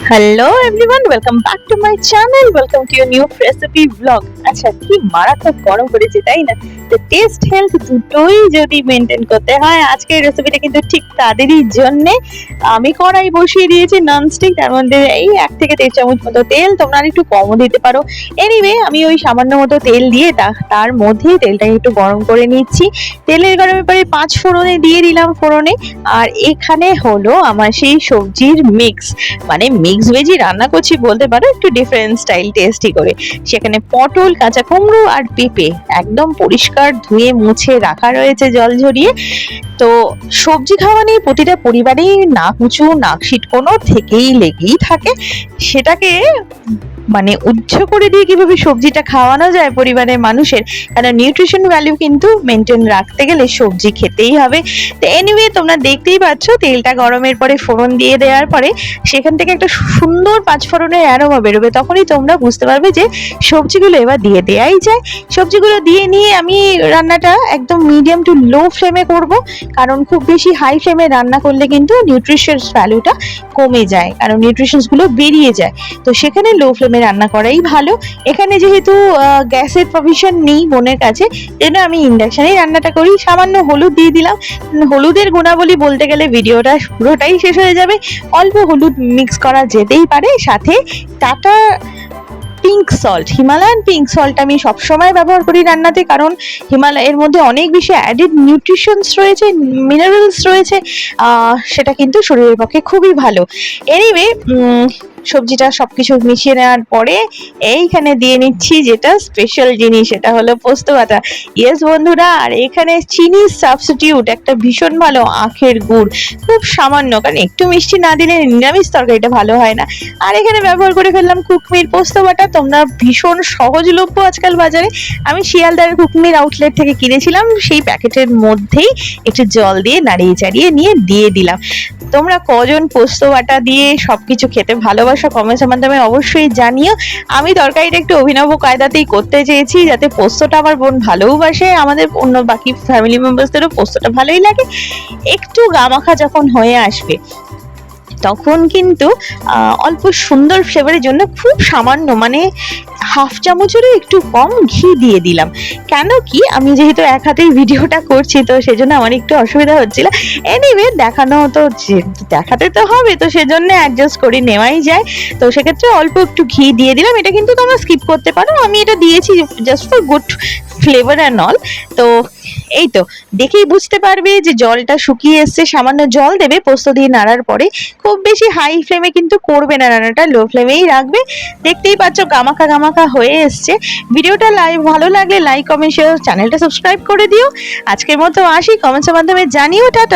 Hello everyone, welcome back to my channel, welcome to your new recipe blog. আচ্ছা, কি মারাত্মক গরম পড়েছে তাই না? তো টেস্ট হেলথ দুটোই যদি মেনটেন করতে হয়, আজকের রেসিপিটা কিন্তু ঠিক তাদেরই জন্যে। আমি কড়াই বসিয়ে দিয়েছি ননস্টিক, তার মধ্যে এই 1 থেকে 1.5 চামচ মতো তেল, তোমরা আর একটু কমও দিতে পারো। এনিওয়ে, আমি ওই সামান্য মতো তেল দিয়ে তার মধ্যেই তেলটাকে একটু গরম করে নিচ্ছি। তেলের গরমের পরে 5 ফোড়নে দিয়ে দিলাম ফোড়নে। আর এখানে হলো আমার সেই সবজির মিক্স, মানে মিক্স ভেজি রান্না করছি বলতে পারো, একটু ডিফারেন্ট স্টাইল টেস্টি করে। সেখানে পটল, কাঁচা কুমড়ো আর পেঁপে একদম পরিষ্কার ধুয়ে মুছে রাখা রয়েছে জল ঝরিয়ে। তো সবজি খাওয়া নিয়ে প্রতিটা পরিবারেই নাক উঁচু নাক সিটকোনো থেকেই লেগেই থাকে। সেটাকে মানে উচ্চ করে দিয়ে কিভাবে সবজিটা খাওয়ানো যায় পরিবারের মানুষের, কারণ নিউট্রিশন ভ্যালু কিন্তু মেনটেন রাখতে গেলে সবজি খেতেই হবে। তো এনিওয়ে, তোমরা দেখতেই পাচ্ছ তেলটা গরমের পরে ফোড়ন দিয়ে দেওয়ার পরে সেখান থেকে একটা সুন্দর 5 ফোড়নের অ্যারোমা বেরোবে। তখনই তোমরা বুঝতে পারবে যে সবজিগুলো এবার দিয়ে দেওয়াই যায়। সবজিগুলো দিয়ে নিয়ে আমি রান্নাটা একদম মিডিয়াম টু লো ফ্লেমে করব, কারণ খুব বেশি হাই ফ্লেমে রান্না করলে কিন্তু নিউট্রিশনস ভ্যালুটা কমে যায়, কারণ নিউট্রিশনস গুলো বেরিয়ে যায়। তো সেখানে লো ফ্লেমে রান্না করাই ভালো। এখানে যেহেতু গ্যাসের প্রভিশন নেই বোনের কাছে, জন্য আমি ইন্ডাকশনেই রান্নাটা করি। সামান্য হলুদ দিয়ে দিলাম। হলুদের গুণাবলী বলতে গেলে ভিডিওটা পুরোটাই শেষ হয়ে যাবে। অল্প হলুদ মিক্স করা যেতেই পারে, সাথে tata pink salt, Himalayan pink salt আমি সবসময় ব্যবহার করি রান্নাতে, কারণ হিমালয়ের মধ্যে অনেক বেশি অ্যাডেড নিউট্রিশনস রয়েছে, মিনারেলস রয়েছে, সেটা কিন্তু শরীরের পক্ষে খুবই ভালো। এনিওয়ে, সবজিটা সবকিছু মিশিয়ে নেওয়ার পরে এইখানে দিয়ে নিচ্ছি যেটা স্পেশাল জিনিস, সেটা হলো পোস্ত বাটা। ইয়েস বন্ধুরা, আর এখানে চিনি সাবস্টিটিউট একটা ভীষণ ভালো, আখের গুড়, খুব সামান্য, কারণ একটু মিষ্টি না দিলে নিরামিষ তরকারিটা ভালো হয় না। আর এখানে ব্যবহার করে ফেললাম কুকমির পোস্ত বাটা। তোমরা ভীষণ সহজলভ্য আজকাল বাজারে। আমি শিয়ালদার কুকমির আউটলেট থেকে কিনেছিলাম, সেই প্যাকেটের মধ্যেই একটু জল দিয়ে নাড়িয়ে চাড়িয়ে নিয়ে দিয়ে দিলাম। তোমরা কজন পোস্ত বাটা দিয়ে সবকিছু খেতে ভালোবাসো কমেন্টের মাধ্যমে অবশ্যই জানিও। আমি তরকারিটা একটু অভিনব কায়দাতেই করতে চেয়েছি, যাতে পোস্তটা আমার বোন ভালোবাসে, আমাদের অন্য বাকি ফ্যামিলি মেম্বারসদেরও পোস্তটা ভালোই লাগে। একটু গামাখা যখন হয়ে আসবে তখন কিন্তু অল্প সুন্দর ফ্লেভারের জন্য খুব সামান্য, মানে হাফ চামচেরও একটু কম ঘি দিয়ে দিলাম। কেন কি, আমি যেহেতু এক হাতেই ভিডিওটা করছি, তো সেজন্য আমার একটু অসুবিধা হচ্ছিল। এনিওয়ে, দেখানো তো দেখাতে তো হবে, তো সেজন্য অ্যাডজাস্ট করে নেওয়াই যায়। তো সেক্ষেত্রে অল্প একটু ঘি দিয়ে দিলাম। এটা কিন্তু তোমরা স্কিপ করতে পারো, আমি এটা দিয়েছি just for good flavour and all. তো এই তো দেখেই বুঝতে পারবে যে জলটা শুকিয়ে এসছে। সামান্য জল দেবে পোস্ত দিয়ে নাড়ার পরে। খুব বেশি হাই ফ্লেমে কিন্তু করবে না রান্নাটা, লো ফ্লেমেই রাখবে। দেখতেই পাচ্ছ গামাখা গামাখা হয়ে এসছে। ভিডিওটা ভালো লাগলে লাইক কমেন্ট শেয়ার, চ্যানেলটা সাবস্ক্রাইব করে দিও। আজকের মতো আসি, কমেন্টসের মাধ্যমে জানিও। টাটা।